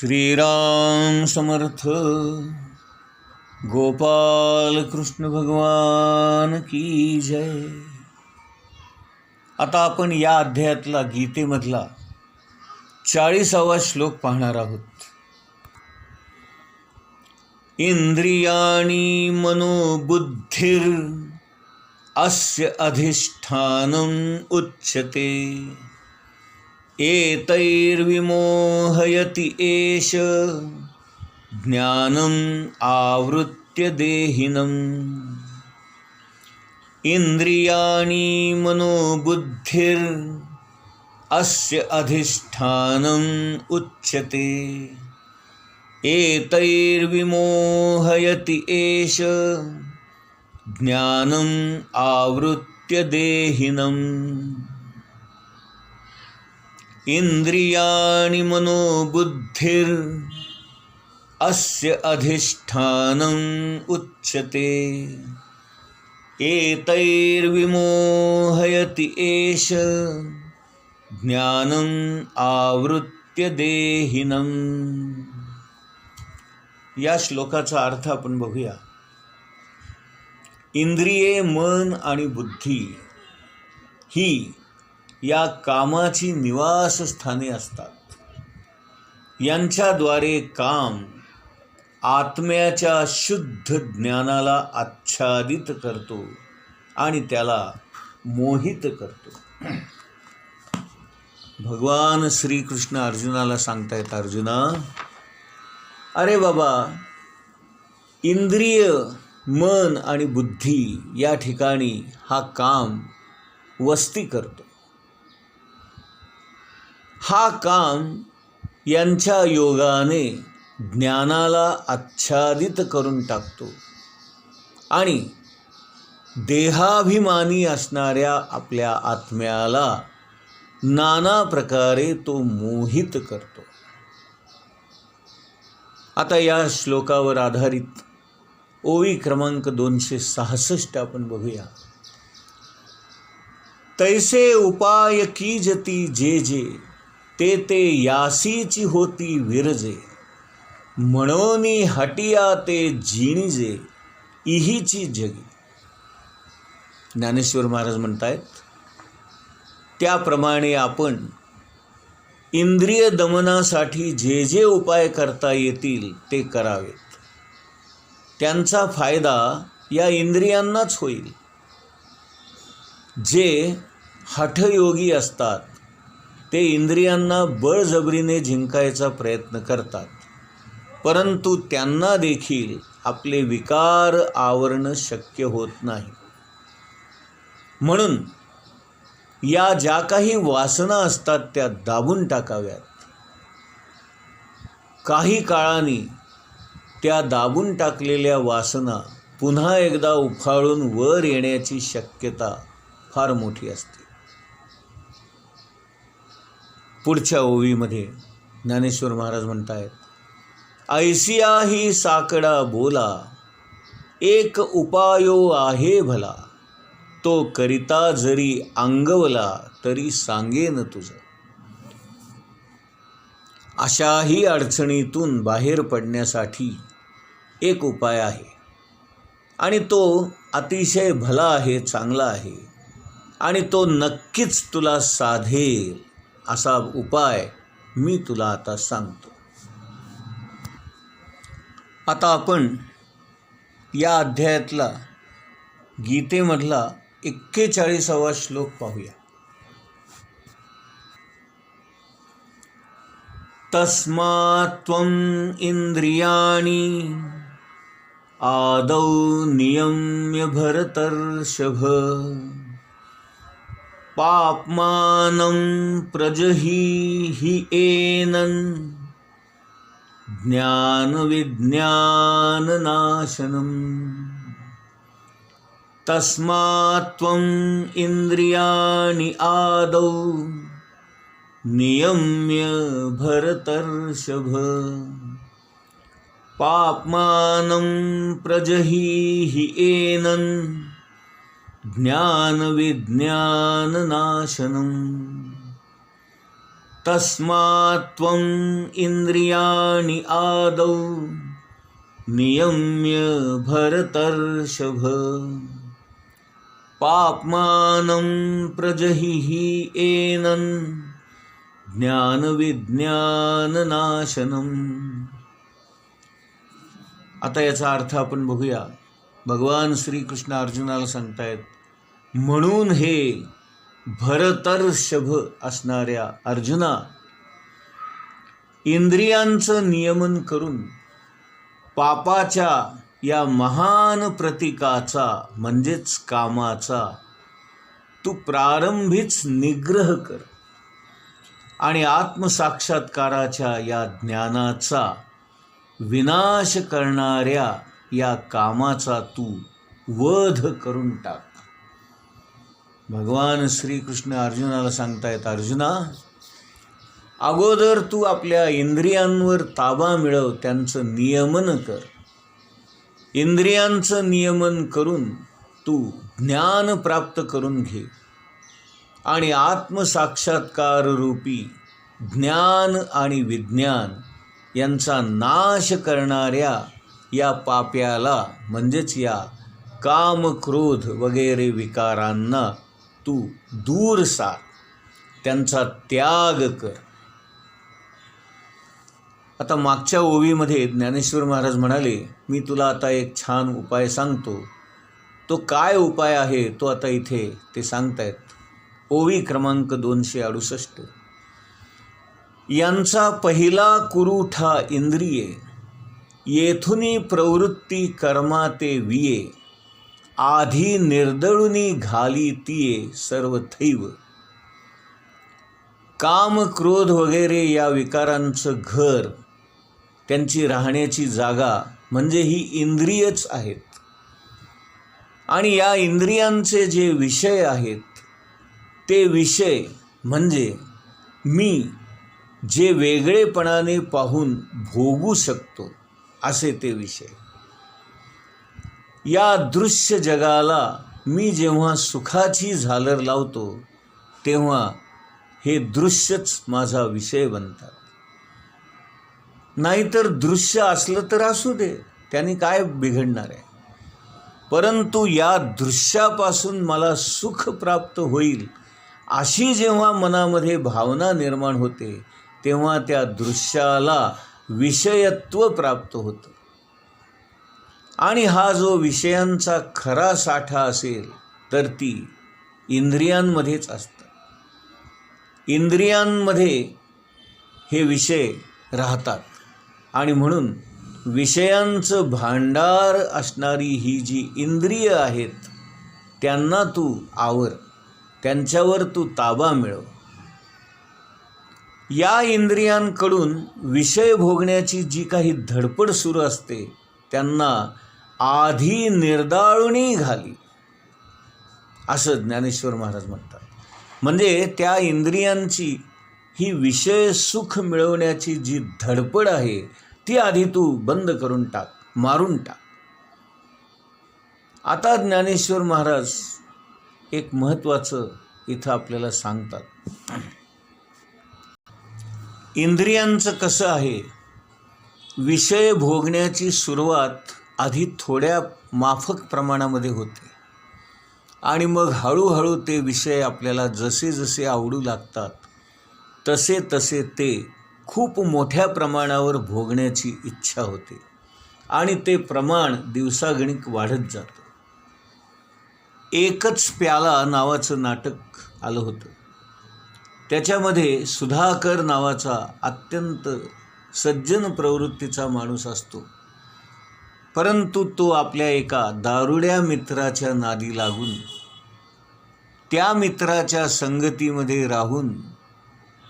श्रीराम समर्थ. गोपाल कृष्ण भगवान की जय. आता आपण या अध्यायातला गीतेमधला 40वा श्लोक पाहणार आहोत. इंद्रियाणि मनोबुद्धिर अस्य अधिष्ठानम उच्यते एतैर्विमोहयति एष ज्ञानम आवृत्य देहिनम्. इंद्रियाणि मनोबुद्धिर अस्य अधिष्ठानम उच्यते एतैर्विमोहयति एष ज्ञानम आवृत्य देहिनम्. इंद्रियाणि मनोबुद्धिर अस्य अधिष्ठानम उच्यते एतैर्विमोहयति एष ज्ञानम आवृत्य देहिनम्. या श्लोकाचा अर्थ आपण बघूया. इंद्रिये, मन आणि बुद्धी ही या कामाची निवासस्थाने असतात. यांच्याद्वारे काम आत्म्याच्या शुद्ध ज्ञानाला आच्छादित करतो आणि त्याला मोहित करतो. भगवान श्रीकृष्ण अर्जुनाला सांगतायत, अर्जुना, अरे बाबा, इंद्रिय, मन आणि बुद्धी या ठिकाणी हा काम वस्ती करतो. हा काम यांच्या योगाने ज्ञानाला आच्छादित करून टाकतो आणि देहाभिमानी असणाऱ्या आपल्या आत्म्याला नाना प्रकारे तो मोहित करतो. आता या श्लोकावर आधारित ओवी क्रमांक 266 आपण बघूया. तैसे उपाय कीजती जे जे ते ते यासीची होती विरजे. म्हणोनी हटिया ते जिणिजे इहीची जगी. ज्ञानेश्वर महाराज म्हणतायत, त्याप्रमाणे आपण इंद्रिय दमनासाठी जे जे उपाय करता येतील ते करावेत. त्यांचा फायदा या इंद्रियांनाच होईल. जे हठयोगी असतात ते इंद्रियांना बळजबरीने जिंकायचा प्रयत्न करतात, परंतु त्यांना देखील आपले विकार आवरणं शक्य होत नाही. म्हणून या ज्या काही वासना असतात त्या दाबून टाकाव्यात. काही काळाने त्या दाबून टाकलेल्या वासना पुन्हा एकदा उफाळून वर येण्याची शक्यता फार मोठी असते. पुढच्या ओवीमध्ये ज्ञानेश्वर महाराज म्हणतायत, ऐसिया ही साकडा बोला एक उपायो आहे भला. तो करिता जरी अंगवला तरी सांगेन तुझं. अशाही अडचणीतून बाहेर पडण्यासाठी एक उपाय आहे आणि तो अतिशय भला आहे, चांगला आहे आणि तो नक्कीच तुला साधेल. असा उपाय मी तुला आता सांगतो. आता आपण या अध्यायातला गीतेमधला 41वा श्लोक पाहूया. तस्मात् त्वं इंद्रियाणि आदौ नियम्य भरतर्षभ. पाप्मानं प्रजहीहि एनं ज्ञानविज्ञाननाशनम्. तस्मात् त्वं इंद्रियाणि आदौ नियम्य भरतर्षभ. पाप्मानं प्रजहीहि एनं ज्ञानविज्ञाननाशनम्. तस्मात् त्वम् इंद्रियाणि आदौ नियम्य भरतर्षभ पाप्मानं प्रजहिहि एनं ज्ञानविज्ञाननाशनम्. आता याचा अर्थ आपण बघूया. भगवान श्रीकृष्ण अर्जुनाला सांगतायत, म्हणून हे भरतर्षभ असणाऱ्या अर्जुना, इंद्रियांचं नियमन करून पापाच्या या महान प्रतीकाचा म्हणजेच कामाचा तू प्रारंभीच निग्रह कर आणि आत्मसाक्षात्काराच्या या ज्ञानाचा विनाश करणाऱ्या या कामाचा तू वध करून टाक. भगवान श्रीकृष्ण अर्जुनाला सांगतायत, अर्जुना, अगोदर तू आपल्या इंद्रियांवर ताबा मिळव, त्यांचं नियमन कर. इंद्रियांचं नियमन करून तू ज्ञान प्राप्त करून घे आणि आत्मसाक्षात्कार रूपी ज्ञान आणि विज्ञान यांचा नाश करणाऱ्या या पाप्याला म्हणजेच या काम क्रोध वगैरे विकारांना तू दूर सार, त्यांचा त्याग कर. आता मागच्या ओवीमध्ये ज्ञानेश्वर महाराज म्हणाले, मी तुला आता एक छान उपाय सांगतो. तो काय उपाय आहे तो आता इथे ते सांगतायत. ओवी क्रमांक 268. यांचा पहिला कुरूठा इंद्रिये, येथुनी प्रवृत्ती कर्मा ते विये, आधी निर्दळुनी घाली तिये सर्व थैव. काम क्रोध वगैरे या विकारांचं घर, त्यांची राहण्याची जागा म्हणजे ही इंद्रियच आहेत. आणि या इंद्रियांचे जे विषय आहेत ते विषय म्हणजे मी जे वेगळेपणाने पाहून भोगू शकतो असे ते विषय. या दृश्य जगाला मी जेव्हा सुखाची झालर लावतो तेव्हा हे दृश्यच माझा विषय बनतात. नाहीतर दृश्य असलं तर असू दे, त्याने काय बिघडणार आहे. परंतु या दृश्यापासून मला सुख प्राप्त होईल अशी जेव्हा मनामध्ये भावना निर्माण होते तेव्हा त्या दृश्याला विषयत्व प्राप्त होतं. आणि हा जो विषयांचा खरा साठा असेल तर ती इंद्रियांमध्येच असतं. इंद्रियांमध्ये हे विषय राहतात आणि म्हणून विषयांचं भांडार असणारी ही जी इंद्रिय आहेत त्यांना तू आवर, त्यांच्यावर तू ताबा मिळव. या इंद्रियांकडून विषय भोगण्याची जी काही धडपड सुरू असते त्यांना आधी निर्दाळुनी घाली, असं ज्ञानेश्वर महाराज म्हणतात. म्हणजे त्या इंद्रियांची ही विषय सुख मिळवण्याची जी धडपड आहे ती आधी तू बंद करून टाक, मारून टाक. आता ज्ञानेश्वर महाराज एक महत्त्वाचं इथं आपल्याला सांगतात. इंद्रियांचं कसं आहे, विषय भोगण्याची सुरुवात आधी थोड्या माफक प्रमाणामध्ये होते आणि मग हळूहळू ते विषय आपल्याला जसे जसे आवडू लागतात तसे तसे ते खूप मोठ्या प्रमाणावर भोगण्याची इच्छा होते आणि ते प्रमाण दिवसागणिक वाढत जातं. एकच प्याला नावाचं नाटक आलं होतं. त्याच्यामध्ये सुधाकर नावाचा अत्यंत सज्जन प्रवृत्तीचा माणूस असतो, परंतु तो आपल्या एका दारुड्या मित्राच्या नादी लागून त्या मित्राच्या संगतीमध्ये राहून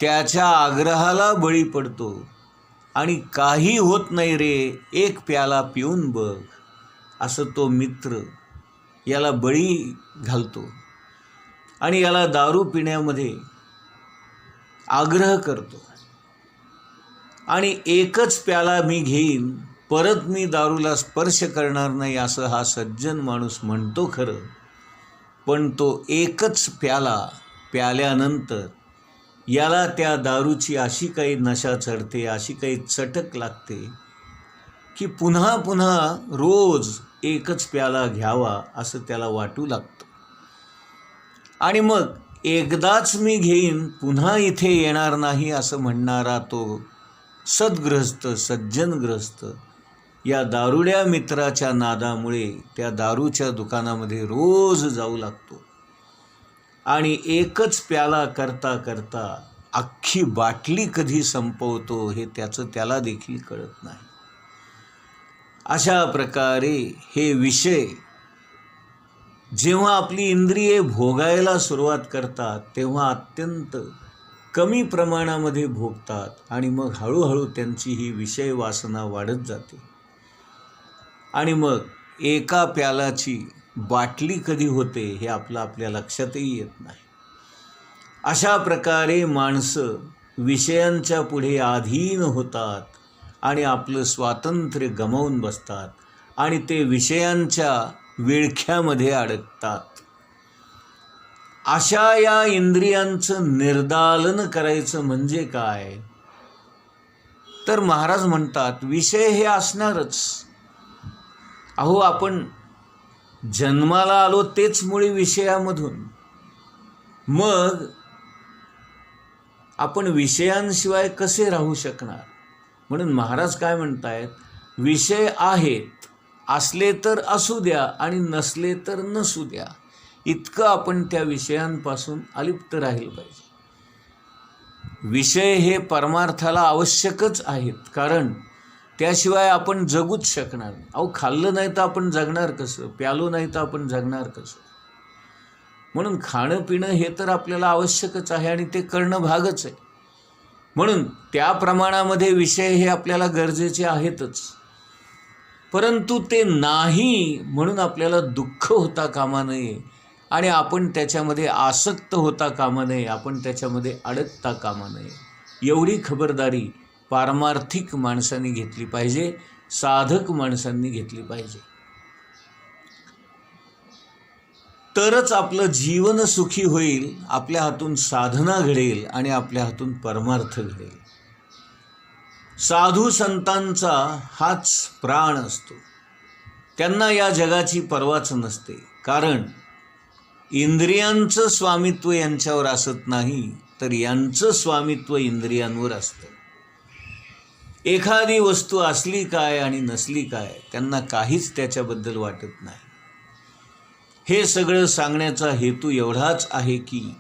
त्याच्या आग्रहाला बळी पडतो आणि काही होत नाही रे, एक प्याला पिऊन बघ, असं तो मित्र याला बळी घालतो आणि याला दारू पिण्यामध्ये आग्रह करतो. आणि एकच प्याला मी घेईन, परत मी दारूला स्पर्श करणार नाही असं हा सज्जन माणूस म्हणतो खरं, पण तो एकच प्याला प्याल्यानंतर याला त्या दारूची अशी काही नशा चढते, अशी काही चटक लागते की पुन्हा पुन्हा रोज एकच प्याला घ्यावा असं त्याला वाटू लागतं. आणि मग एकदाच मी घेईन, पुन्हा इथे येणार नाही असं म्हणणारा तो सद्गृहस्थ, सज्जनग्रस्त या दारुड्या मित्राच्या नादामुळे त्या दारूच्या दुकानामध्ये रोज जाऊ लागतो. आणि एकच प्याला करता करता अख्खी बाटली कधी संपवतो हे त्याचं त्याला देखील कळत नाही. अशा प्रकारे हे विषय जेव्हा आपली इंद्रिये भोगायला सुरुवात करतात तेव्हा अत्यंत कमी प्रमाणामध्ये भोगतात आणि मग हळूहळू त्यांची ही विषय वासना वाढत जाते. आणि मग एका प्यालाची बाटली कधी होते हे आपल्या लक्षातही येत नाही. अशा प्रकारे माणसं विषयांच्या पुढे अधीन होतात आणि आपलं स्वातंत्र्य गमावून बसतात आणि ते विषयांच्या विळख्यामध्ये अडकतात. अशा या इंद्रियांचं निर्दालन करायचं म्हणजे काय, तर महाराज म्हणतात विषय हे असणारच. अहो, आपण जन्माला आलो तेच मुळी विषयामधून. मग आपण विषयांशिवाय कसे राहू शकणार. म्हणून महाराज काय म्हणतायत, विषय आहेत, असले तर असू द्या आणि नसले तर नसू द्या, इतकं आपण त्या विषयांपासून अलिप्त राहील पाहिजे. विषय हे परमार्थाला आवश्यकच आहेत, कारण त्याशिवाय आपण जगूच शकणार नाही. अहो, खाल्लं नाही तर आपण जगणार कसं, प्यालो नाही तर आपण जगणार कसं. म्हणून खाणं पिणं हे तर आपल्याला आवश्यकच आहे आणि ते करणं भागच आहे. म्हणून त्या प्रमाणामध्ये विषय हे आपल्याला गरजेचे आहेतच. परंतु ते नाही म्हणून आपल्याला दुःख होता कामा नये आणि आपण त्याच्यामध्ये आसक्त होता कामा नये, आपण त्याच्यामध्ये अडकता कामा नये. एवढी खबरदारी पारमार्थिक माणसांनी घेतली पाहिजे, साधक माणसांनी घेतली पाहिजे. तरच आपलं जीवन सुखी होईल, आपल्या हातून साधना घडेल आणि आपल्या हातून परमार्थ घडेल. साधू संतांचा हाच प्राण असतो. त्यांना या जगाची पर्वाच नसते, कारण इंद्रियांचं स्वामित्व यांच्यावर असत नाही, तर यांचं स्वामित्व इंद्रियांवर असतं. एखादी वस्तू असली काय आणि नसली काय त्यांना काहीच त्याच्याबद्दल वाटत नाही. हे सगळं सांगण्याचा हेतू एवढाच आहे की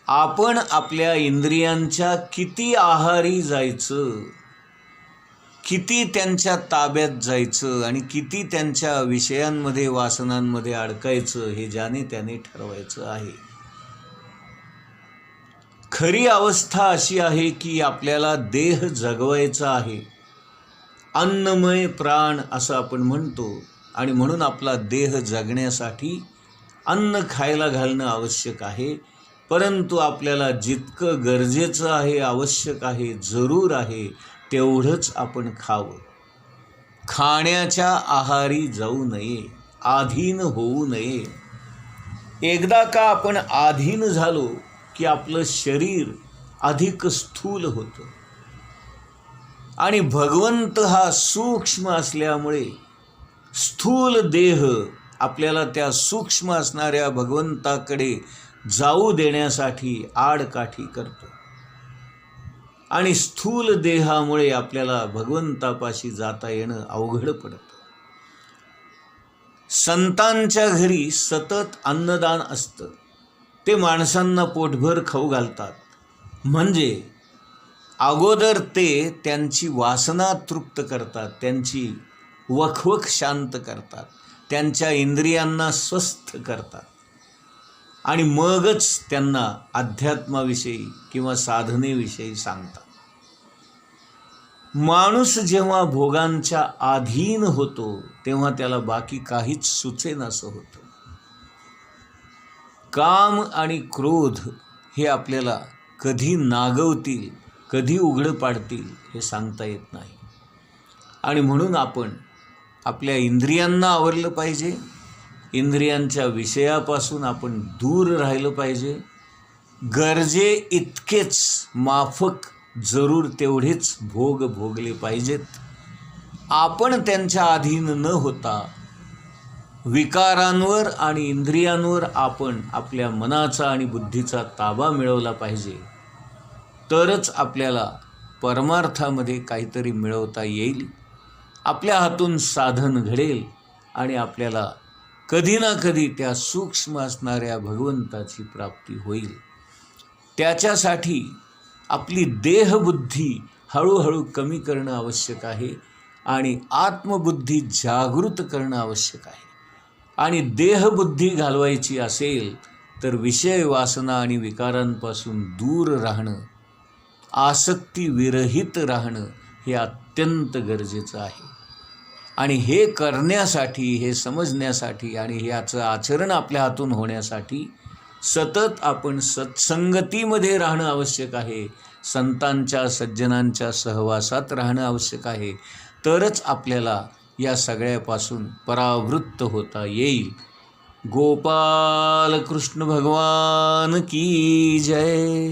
आपण आपल्या इंद्रियांच्या किती आहारी जायचं, किती त्यांच्या ताब्यात जायचं आणि किती त्यांच्या विषयांमध्ये वासनांमध्ये अडकायचं हे ज्याने त्याने ठरवायचं आहे. खरी अवस्था अशी आहे की आपल्याला देह जगवायचा आहे. अन्नमय प्राण असं आपण म्हणतो आणि म्हणून आपला देह जगण्यासाठी अन्न खायला घालणं आवश्यक आहे. परंतु आपल्याला जितकं गरजेचं आहे, आवश्यक आहे, जरूर आहे तेवढंच आपण खावं. खाण्याच्या आहारी जाऊ नये, आधीन होऊ नये. एकदा का आपण आधीन झालो की आपलं शरीर अधिक स्थूल होतं आणि भगवंत हा सूक्ष्म असल्यामुळे स्थूल देह आपल्याला त्या सूक्ष्म असणाऱ्या भगवंताकडे जाऊ देण्यासाठी आडकाठी करतो आणि स्थूल देहामुळे आपल्याला भगवंतापाशी जाता येणं अवघड पडतं. संतांच्या घरी सतत अन्नदान असतं. ते माणसांना पोटभर खाऊ घालतात, म्हणजे अगोदर ते त्यांची वासना तृप्त करतात, त्यांची वखवख शांत करतात, त्यांच्या इंद्रियांना स्वस्थ करतात आणि मगच त्यांना अध्यात्माविषयी किंवा साधनेविषयी सांगतात. माणूस जेव्हा भोगांच्या अधीन होतो तेव्हा त्याला बाकी काहीच सुचेनासं होतं. काम आणि क्रोध हे आपल्याला कधी नागवतील, कधी उघडं पाडतील हे सांगता येत नाही. आणि म्हणून आपण आपल्या इंद्रियांना आवरलं पाहिजे, इंद्रियांच्या विषयापासून आपण दूर राहिलं पाहिजे गरजे इतकेच माफक जरूर तेवढेच भोग भोगले पाहिजेत. आपण त्यांच्या अधीन न होता विकारांवर आणि इंद्रियांवर आपण आपल्या मनाचा आणि बुद्धीचा ताबा मिळवला पाहिजे. तरच आपल्याला परमार्थामध्ये काहीतरी मिळवता येईल. आपल्या हातून साधन घडेल आणि आपल्याला कधी ना कधी त्या सूक्ष्म असणाऱ्या भगवंताची प्राप्ती होईल. त्याच्यासाठी आपली देहबुद्धी हळूहळू कमी करणं आवश्यक आहे आणि आत्मबुद्धी जागृत करणं आवश्यक आहे. आणि देहबुद्धी घालवायची असेल तर विषय वासना आणि विकारांपासून दूर राहणं, आसक्ती विरहित राहणं हे अत्यंत गरजेचं आहे. आणि हे करण्यासाठी, हे समजण्यासाठी आणि याचं आचरण आपल्या हातून होण्यासाठी सतत आपण सत्संगतीमध्ये राहणं आवश्यक आहे. संतांच्या सज्जनांच्या सहवासात राहणं आवश्यक आहे. तरच आपल्याला या सगळ्यापासून परावृत्त होता येईल. गोपाल कृष्ण भगवान की जय.